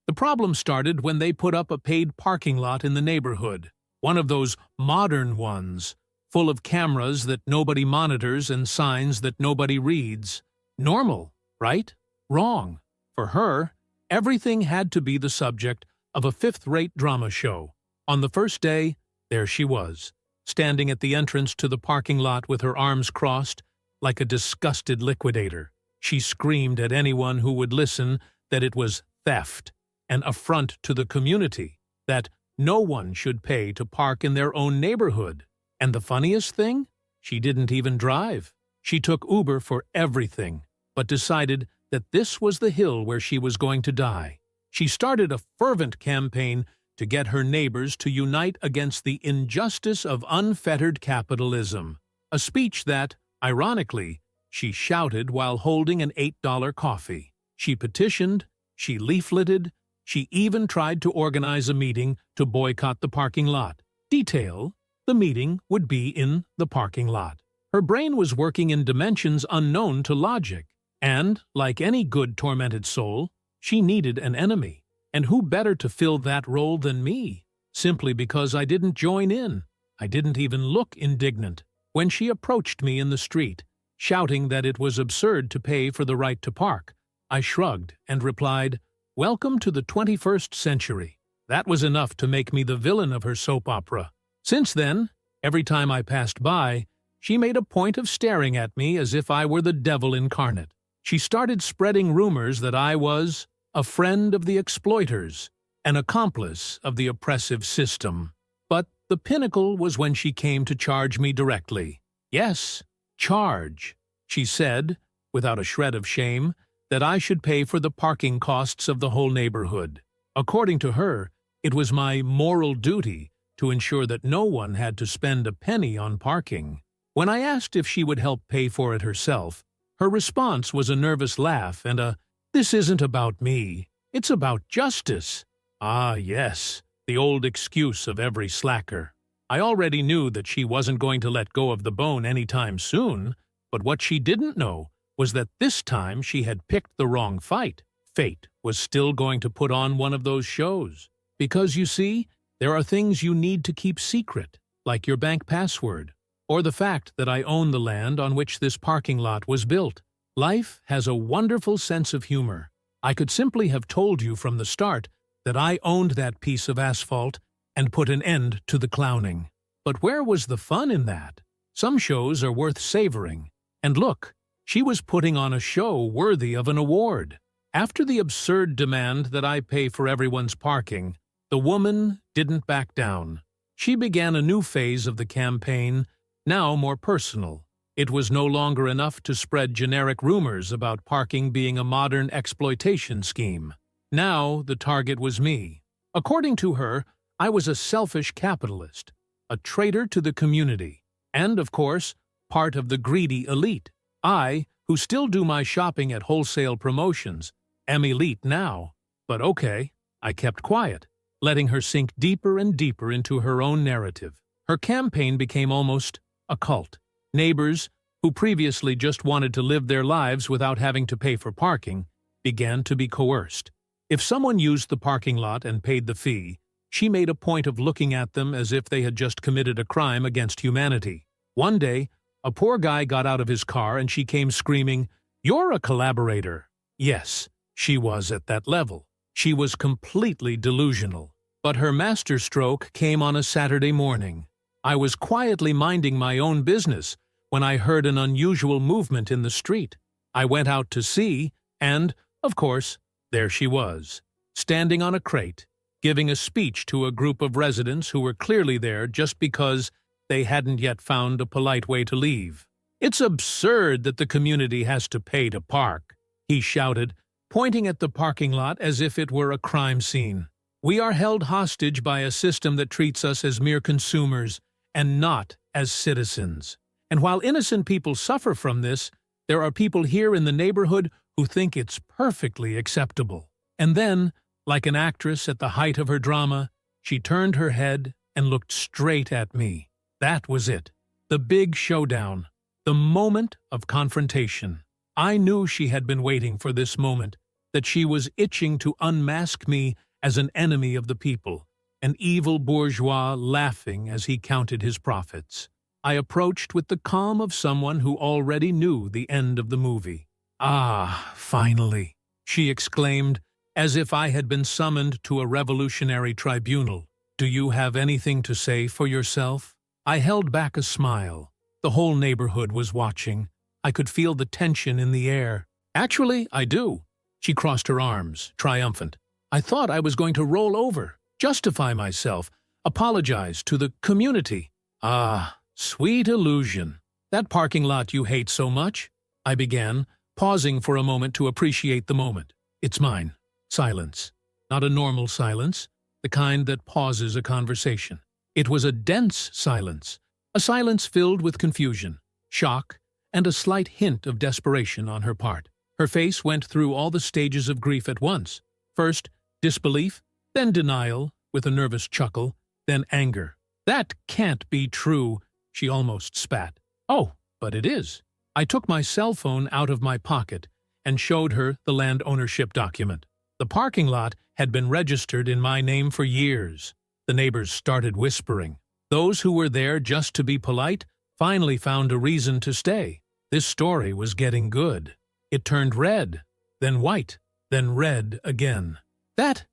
The problem started when they put up a paid parking lot in the neighborhood, one of those modern ones, full of cameras that nobody monitors and signs that nobody reads. Normal, right? Wrong. For her, everything had to be the subject of a fifth-rate drama show. On the first day, there she was, standing at the entrance to the parking lot with her arms crossed, like a disgusted liquidator. She screamed at anyone who would listen that it was theft, an affront to the community, that no one should pay to park in their own neighborhood. And the funniest thing? She didn't even drive. She took Uber for everything, but decided that this was the hill where she was going to die. She started a fervent campaign to get her neighbors to unite against the injustice of unfettered capitalism, a speech that, ironically, she shouted while holding an $8 coffee. She petitioned, she leafleted, she even tried to organize a meeting to boycott the parking lot. Detail: the meeting would be in the parking lot. Her brain was working in dimensions unknown to logic, and, like any good tormented soul, she needed an enemy. And who better to fill that role than me? Simply because I didn't join in. I didn't even look indignant. When she approached me in the street, shouting that it was absurd to pay for the right to park, I shrugged and replied, "Welcome to the 21st century." That was enough to make me the villain of her soap opera. Since then, every time I passed by, she made a point of staring at me as if I were the devil incarnate. She started spreading rumors that I was a friend of the exploiters, an accomplice of the oppressive system. But the pinnacle was when she came to charge me directly. Yes, charge. She said, without a shred of shame, that I should pay for the parking costs of the whole neighborhood. According to her, it was my moral duty to ensure that no one had to spend a penny on parking. When I asked if she would help pay for it herself, her response was a nervous laugh and a, "This isn't about me, it's about justice." Ah, yes, the old excuse of every slacker. I already knew that she wasn't going to let go of the bone anytime soon, but what she didn't know was that this time she had picked the wrong fight. Fate was still going to put on one of those shows. Because, you see, there are things you need to keep secret, like your bank password, or the fact that I own the land on which this parking lot was built. Life has a wonderful sense of humor. I could simply have told you from the start that I owned that piece of asphalt and put an end to the clowning. But where was the fun in that? Some shows are worth savoring. And look, she was putting on a show worthy of an award. After the absurd demand that I pay for everyone's parking, the woman didn't back down. She began a new phase of the campaign, now more personal. It was no longer enough to spread generic rumors about parking being a modern exploitation scheme. Now the target was me. According to her, I was a selfish capitalist, a traitor to the community, and, of course, part of the greedy elite. I, who still do my shopping at wholesale promotions, am elite now. But okay, I kept quiet, letting her sink deeper and deeper into her own narrative. Her campaign became almost a cult. Neighbors, who previously just wanted to live their lives without having to pay for parking, began to be coerced. If someone used the parking lot and paid the fee, she made a point of looking at them as if they had just committed a crime against humanity. One day, a poor guy got out of his car and she came screaming, "You're a collaborator." Yes, she was at that level. She was completely delusional. But her masterstroke came on a Saturday morning. I was quietly minding my own business when I heard an unusual movement in the street. I went out to see, and, of course, there she was, standing on a crate, giving a speech to a group of residents who were clearly there just because they hadn't yet found a polite way to leave. "It's absurd that the community has to pay to park," he shouted, pointing at the parking lot as if it were a crime scene. "We are held hostage by a system that treats us as mere consumers and not as citizens. And while innocent people suffer from this, there are people here in the neighborhood who think it's perfectly acceptable." And then, like an actress at the height of her drama, she turned her head and looked straight at me. That was it. The big showdown. The moment of confrontation. I knew she had been waiting for this moment, that she was itching to unmask me as an enemy of the people, an evil bourgeois laughing as he counted his profits. I approached with the calm of someone who already knew the end of the movie. "Ah, finally," she exclaimed, as if I had been summoned to a revolutionary tribunal. "Do you have anything to say for yourself?" I held back a smile. The whole neighborhood was watching. I could feel the tension in the air. "Actually, I do." She crossed her arms, triumphant. "I thought I was going to roll over, justify myself, apologize to the community." "Ah, sweet illusion. That parking lot you hate so much?" I began, pausing for a moment to appreciate the moment. "It's mine." Silence. Not a normal silence, the kind that pauses a conversation. It was a dense silence, a silence filled with confusion, shock, and a slight hint of desperation on her part. Her face went through all the stages of grief at once. First, disbelief, then denial, with a nervous chuckle, then anger. "That can't be true," she almost spat. "Oh, but it is." I took my cell phone out of my pocket and showed her the land ownership document. The parking lot had been registered in my name for years. The neighbors started whispering. Those who were there just to be polite finally found a reason to stay. This story was getting good. It turned red, then white, then red again. That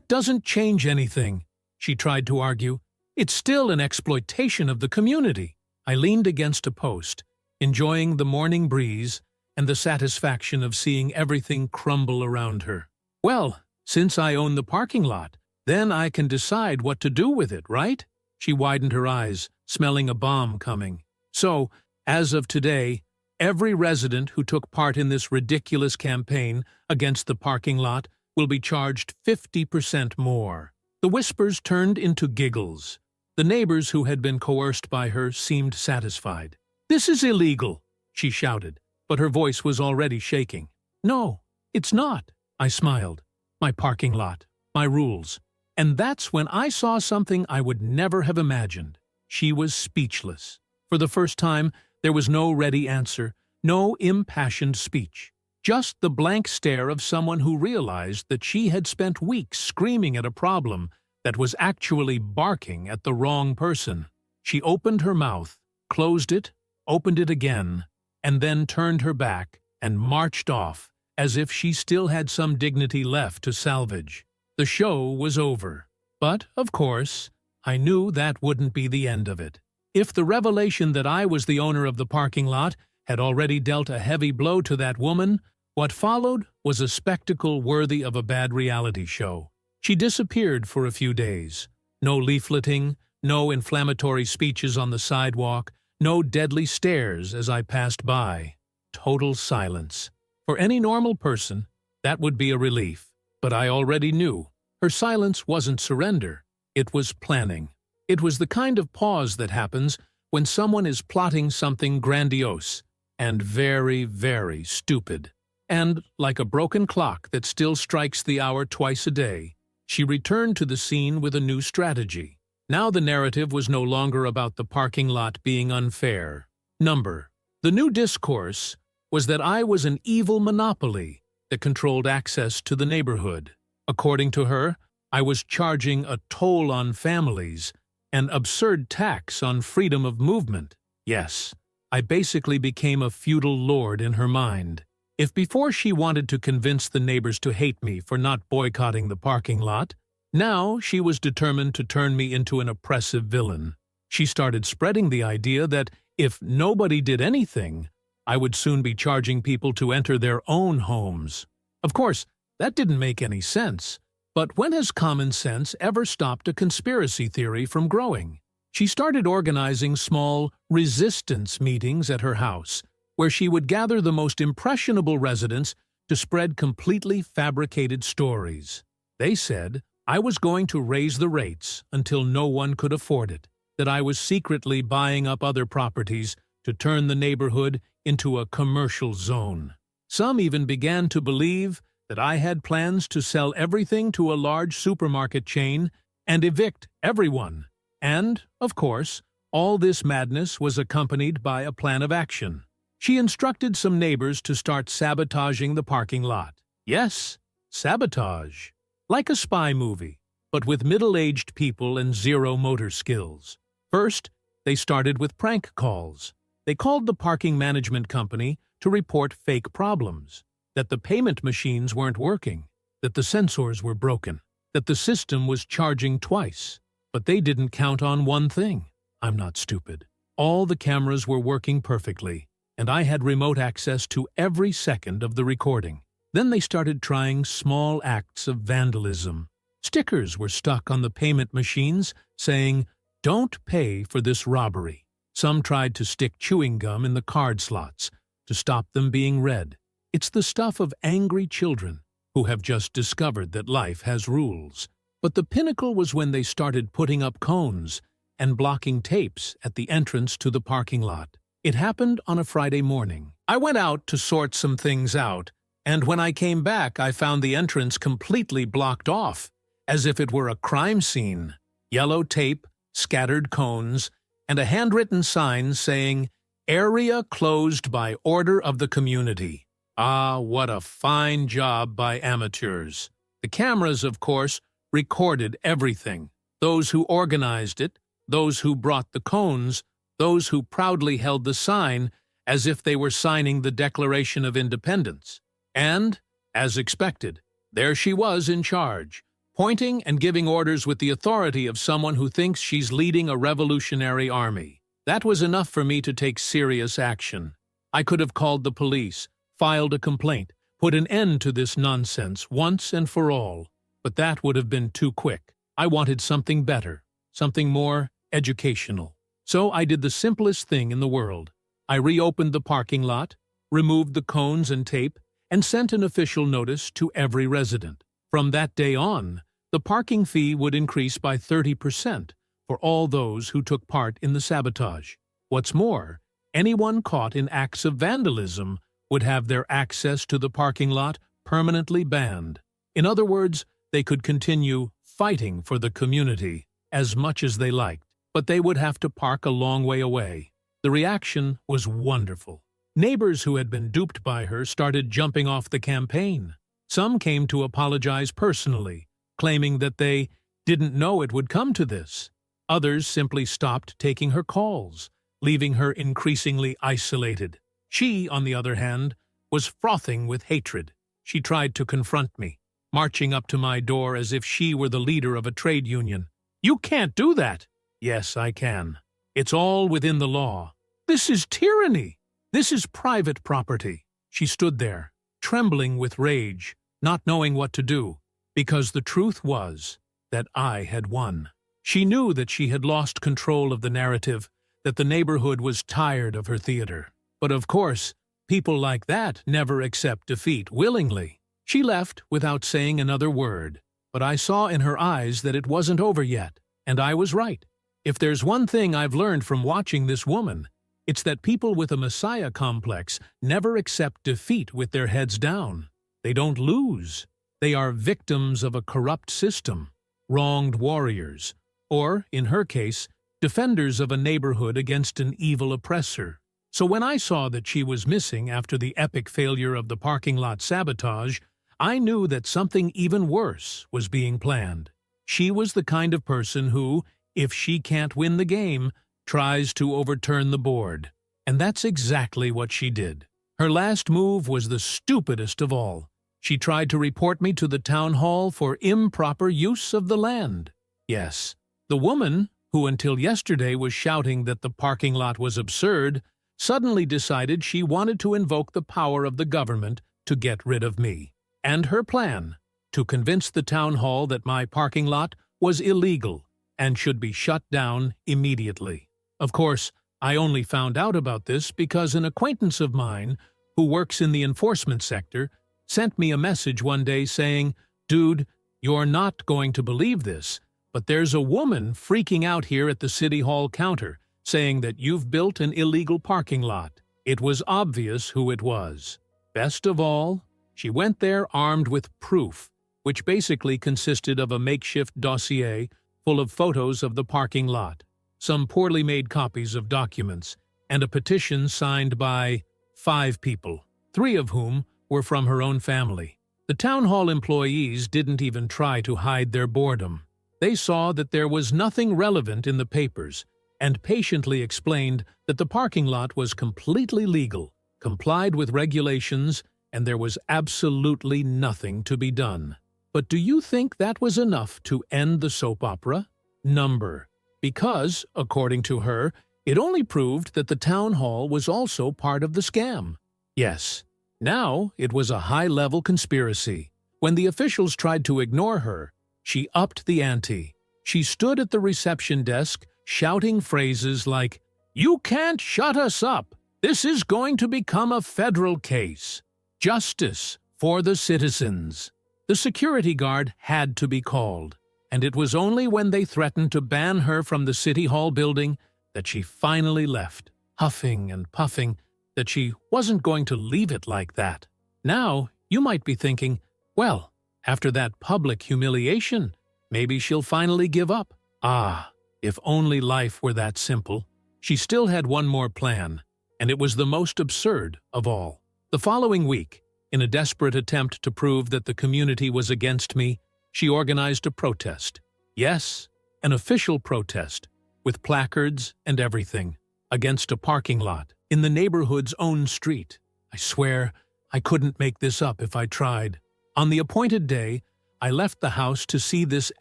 doesn't change anything," she tried to argue. "It's still an exploitation of the community." I leaned against a post, enjoying the morning breeze and the satisfaction of seeing everything crumble around her. "Well, since I own the parking lot, then I can decide what to do with it, right?" She widened her eyes, smelling a bomb coming. "So, as of today, every resident who took part in this ridiculous campaign against the parking lot will be charged 50% more." The whispers turned into giggles. The neighbors who had been coerced by her seemed satisfied. "This is illegal," she shouted, but her voice was already shaking. "No, it's not," I smiled. "My parking lot, my rules." And that's when I saw something I would never have imagined. She was speechless. For the first time, there was no ready answer, no impassioned speech. Just the blank stare of someone who realized that she had spent weeks screaming at a problem that was actually barking at the wrong person. She opened her mouth, closed it, opened it again, and then turned her back and marched off as if she still had some dignity left to salvage. The show was over. But, of course, I knew that wouldn't be the end of it. If the revelation that I was the owner of the parking lot had already dealt a heavy blow to that woman, what followed was a spectacle worthy of a bad reality show. She disappeared for a few days. No leafleting, no inflammatory speeches on the sidewalk, no deadly stares as I passed by. Total silence. For any normal person, that would be a relief. But I already knew. Her silence wasn't surrender. It was planning. It was the kind of pause that happens when someone is plotting something grandiose and very, very stupid. And, like a broken clock that still strikes the hour twice a day, she returned to the scene with a new strategy. Now the narrative was no longer about the parking lot being unfair. The new discourse was that I was an evil monopoly that controlled access to the neighborhood. According to her, I was charging a toll on families, an absurd tax on freedom of movement. Yes, I basically became a feudal lord in her mind. If before she wanted to convince the neighbors to hate me for not boycotting the parking lot, now she was determined to turn me into an oppressive villain. She started spreading the idea that if nobody did anything, I would soon be charging people to enter their own homes. Of course, that didn't make any sense. But when has common sense ever stopped a conspiracy theory from growing? She started organizing small resistance meetings at her house, where she would gather the most impressionable residents to spread completely fabricated stories. They said I was going to raise the rates until no one could afford it, that I was secretly buying up other properties to turn the neighborhood into a commercial zone. Some even began to believe that I had plans to sell everything to a large supermarket chain and evict everyone. And, of course, all this madness was accompanied by a plan of action. She instructed some neighbors to start sabotaging the parking lot. Yes, Sabotage. Like a spy movie, but with middle-aged people and zero motor skills. First, they started with prank calls. They called the parking management company to report fake problems, that the payment machines weren't working, that the sensors were broken, that the system was charging twice. But they didn't count on one thing. I'm not stupid. All the cameras were working perfectly, and I had remote access to every second of the recording. Then they started trying small acts of vandalism. Stickers were stuck on the payment machines saying, "Don't pay for this robbery." Some tried to stick chewing gum in the card slots to stop them being read. It's the stuff of angry children who have just discovered that life has rules. But the pinnacle was when they started putting up cones and blocking tapes at the entrance to the parking lot. It happened on a Friday morning. I went out to sort some things out, and when I came back I found the entrance completely blocked off, as if it were a crime scene. Yellow tape, scattered cones, and a handwritten sign saying, "Area closed by order of the community." Ah, what a fine job by amateurs. The cameras, of course, recorded everything. Those who organized it, those who brought the cones, those who proudly held the sign as if they were signing the Declaration of Independence. And, as expected, there she was in charge, pointing and giving orders with the authority of someone who thinks she's leading a revolutionary army. That was enough for me to take serious action. I could have called the police, filed a complaint, put an end to this nonsense once and for all. But that would have been too quick. I wanted something better, something more educational. So I did the simplest thing in the world. I reopened the parking lot, removed the cones and tape, and sent an official notice to every resident. From that day on, the parking fee would increase by 30% for all those who took part in the sabotage. What's more, anyone caught in acts of vandalism would have their access to the parking lot permanently banned. In other words, they could continue fighting for the community as much as they liked, but they would have to park a long way away. The reaction was wonderful. Neighbors who had been duped by her started jumping off the campaign. Some came to apologize personally, claiming that they didn't know it would come to this. Others simply stopped taking her calls, leaving her increasingly isolated. She, on the other hand, was frothing with hatred. She tried to confront me, marching up to my door as if she were the leader of a trade union. "You can't do that." "Yes, I can. It's all within the law." "This is tyranny. This is private property." She stood there, trembling with rage, not knowing what to do, because the truth was that I had won. She knew that she had lost control of the narrative, that the neighborhood was tired of her theater. But of course, people like that never accept defeat willingly. She left without saying another word, but I saw in her eyes that it wasn't over yet, and I was right. If there's one thing I've learned from watching this woman, it's that people with a messiah complex never accept defeat with their heads down. They don't lose. They are victims of a corrupt system, wronged warriors, or, in her case, defenders of a neighborhood against an evil oppressor. So when I saw that she was missing after the epic failure of the parking lot sabotage, I knew that something even worse was being planned. She was the kind of person who, if she can't win the game, tries to overturn the board. And that's exactly what she did. Her last move was the stupidest of all. She tried to report me to the town hall for improper use of the land. Yes, the woman, who until yesterday was shouting that the parking lot was absurd, suddenly decided she wanted to invoke the power of the government to get rid of me. And her plan, to convince the town hall that my parking lot was illegal and should be shut down immediately. Of course, I only found out about this because an acquaintance of mine, who works in the enforcement sector, sent me a message one day saying, "Dude, you're not going to believe this, but there's a woman freaking out here at the City Hall counter, saying that you've built an illegal parking lot." It was obvious who it was. Best of all, she went there armed with proof, which basically consisted of a makeshift dossier full of photos of the parking lot, some poorly made copies of documents, and a petition signed by 5 people, 3 of whom were from her own family. The town hall employees didn't even try to hide their boredom. They saw that there was nothing relevant in the papers and patiently explained that the parking lot was completely legal, complied with regulations, and there was absolutely nothing to be done. But do you think that was enough to end the soap opera? Number. Because, according to her, it only proved that the town hall was also part of the scam. Yes. Now it was a high-level conspiracy. When the officials tried to ignore her, she upped the ante. She stood at the reception desk, shouting phrases like, "You can't shut us up! This is going to become a federal case! Justice for the citizens!" The security guard had to be called, and it was only when they threatened to ban her from the City Hall building that she finally left, huffing and puffing that she wasn't going to leave it like that. Now, you might be thinking, well, after that public humiliation, maybe she'll finally give up. Ah, if only life were that simple. She still had one more plan, and it was the most absurd of all. The following week, in a desperate attempt to prove that the community was against me, she organized a protest. Yes, an official protest, with placards and everything, against a parking lot in the neighborhood's own street. I swear, I couldn't make this up if I tried. On the appointed day, I left the house to see this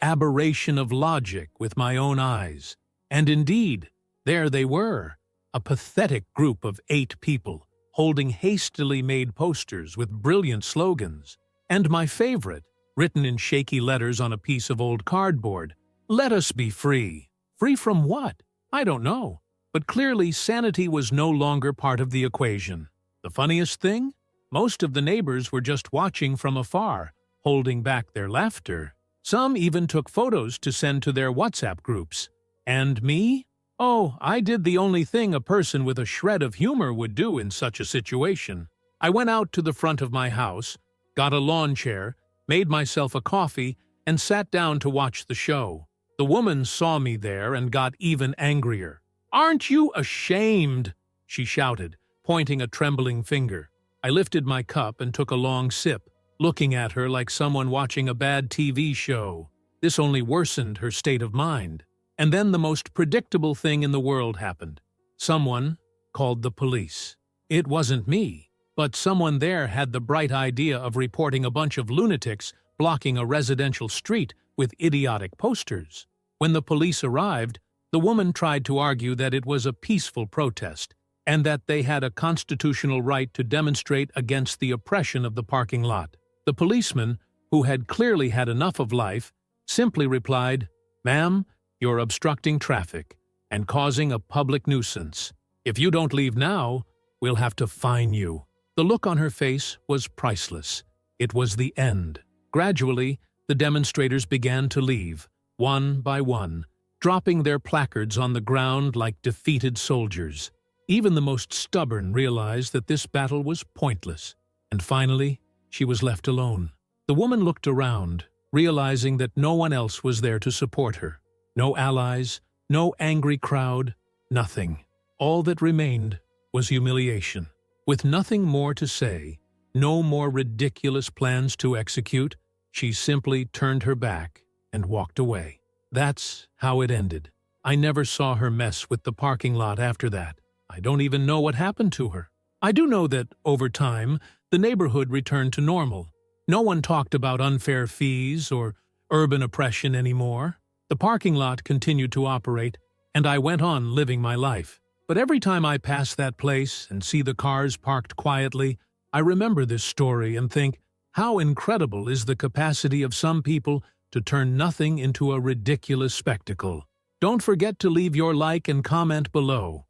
aberration of logic with my own eyes. And indeed, there they were, a pathetic group of 8 people, holding hastily made posters with brilliant slogans. And my favorite, written in shaky letters on a piece of old cardboard, "Let us be free." Free from what? I don't know. But clearly sanity was no longer part of the equation. The funniest thing? Most of the neighbors were just watching from afar, holding back their laughter. Some even took photos to send to their WhatsApp groups. And me? Oh, I did the only thing a person with a shred of humor would do in such a situation. I went out to the front of my house, got a lawn chair, made myself a coffee, and sat down to watch the show. The woman saw me there and got even angrier. "Aren't you ashamed?" she shouted, pointing a trembling finger. I lifted my cup and took a long sip, looking at her like someone watching a bad TV show. This only worsened her state of mind. And then the most predictable thing in the world happened. Someone called the police. It wasn't me, but someone there had the bright idea of reporting a bunch of lunatics blocking a residential street with idiotic posters. When the police arrived, the woman tried to argue that it was a peaceful protest and that they had a constitutional right to demonstrate against the oppression of the parking lot. The policeman, who had clearly had enough of life, simply replied, "Ma'am, you're obstructing traffic and causing a public nuisance. If you don't leave now, we'll have to fine you." The look on her face was priceless. It was the end. Gradually, the demonstrators began to leave, one by one, dropping their placards on the ground like defeated soldiers. Even the most stubborn realized that this battle was pointless, and finally, she was left alone. The woman looked around, realizing that no one else was there to support her. No allies, no angry crowd, nothing. All that remained was humiliation. With nothing more to say, no more ridiculous plans to execute, she simply turned her back and walked away. That's how it ended. I never saw her mess with the parking lot after that. I don't even know what happened to her. I do know that, over time, the neighborhood returned to normal. No one talked about unfair fees or urban oppression anymore. The parking lot continued to operate, and I went on living my life. But every time I pass that place and see the cars parked quietly, I remember this story and think, how incredible is the capacity of some people to turn nothing into a ridiculous spectacle. Don't forget to leave your like and comment below.